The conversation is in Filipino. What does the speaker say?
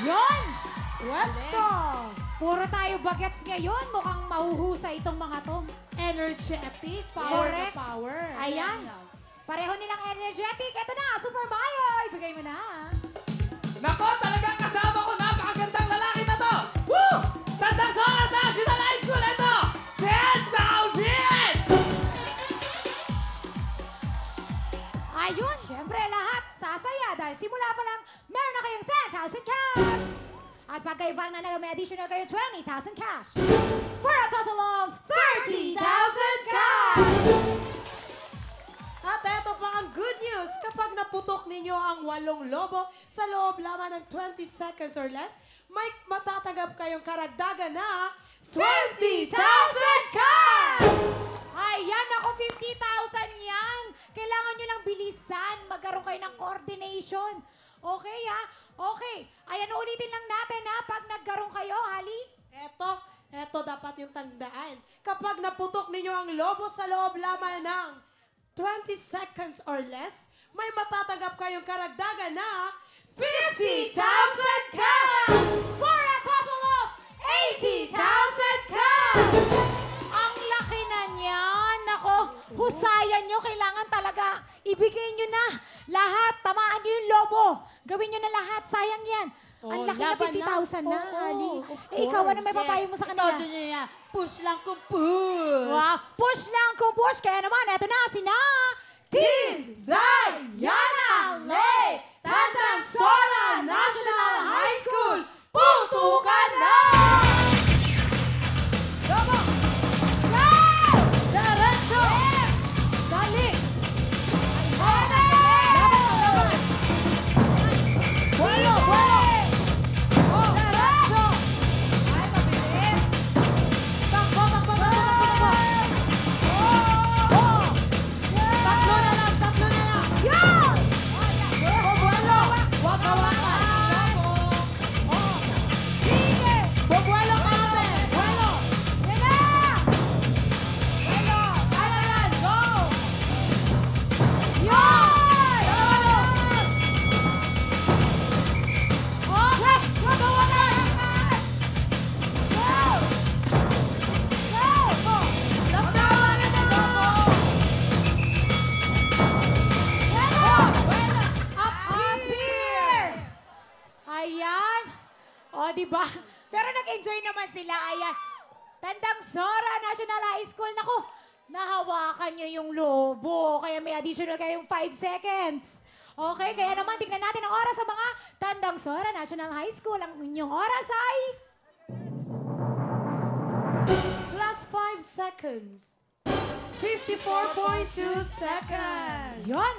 Yon! Pwesto! Puro tayo bagets ngayon. Mukhang mahuhusay itong mga to. Energetic, power Correct. na power. Ayan. Pareho nilang energetic. Ito na, Super Mayo. Ibigay mo na. Nako, talagang kasama ko. Napakagandang lalaki na to. Woo! Tandang Sora National High School. Ito, 10,000! Ayun, syempre lahat sasaya dahil simula pa lang meron na kayong 10,000 cash. At pagkaiba na may additional kayong 20,000 cash. For a total of 30,000 cash! At eto pa ang good news. Kapag naputok ninyo ang 8 lobo sa loob lamang ng 20 seconds or less, may matatanggap kayong karagdagan na 20,000 cash! Ayan, ako 50,000 yan. Kailangan nyo lang bilisan. Magkaroon kayo ng coordination. Okay, ha? Okay. Ayan, ulitin lang natin, ha? Pag nagkaroon kayo, hali. Eto dapat yung tandaan. Kapag naputok ninyo ang lobo sa loob lamang ng 20 seconds or less, may matatanggap kayong karagdagan na 50,000 cash! For a total of 80,000 cash! Ang laki na niyan. Nako, husayan nyo. Kailangan talaga ibigay nyo na. Lahat, tamaan nyo yung lobo. Gawin nyo na lahat. Sayang yan. Ang laki na 50,000 na, Ali. Ikaw, ano may papayo mo sa kanila? Todo niya yan. Push lang kung push. Wow, push lang kung push. Kaya naman, eto na, sina... Team Zayana Lay! Tandang Sora National High School! Putukan na! Lobo! Go! Diretso! Dali! Laban! Buelo! Oh, diretso! Ay, mabilis! Takbo! Oh! Tatlo na lang! Yun! Buelo! Wag hawakan! Oh! Buelo ka ate! Buelo! Yan na! Buelo! Kaya yan! Go! Yun! Oh! Wag hawakan! Go! Go! Last na hawakan ng lobo! Appear! Ayan. O, diba? Pero nag-enjoy naman sila. Ayan. Tandang Sora National High School. Naku, nahawakan nyo yung lobo. Kaya may additional kayong 5 seconds. Okay, kaya naman tignan natin ang oras sa mga Tandang Sora National High School. Ang inyong oras ay... Plus 5 seconds. 54.2 seconds. Yon!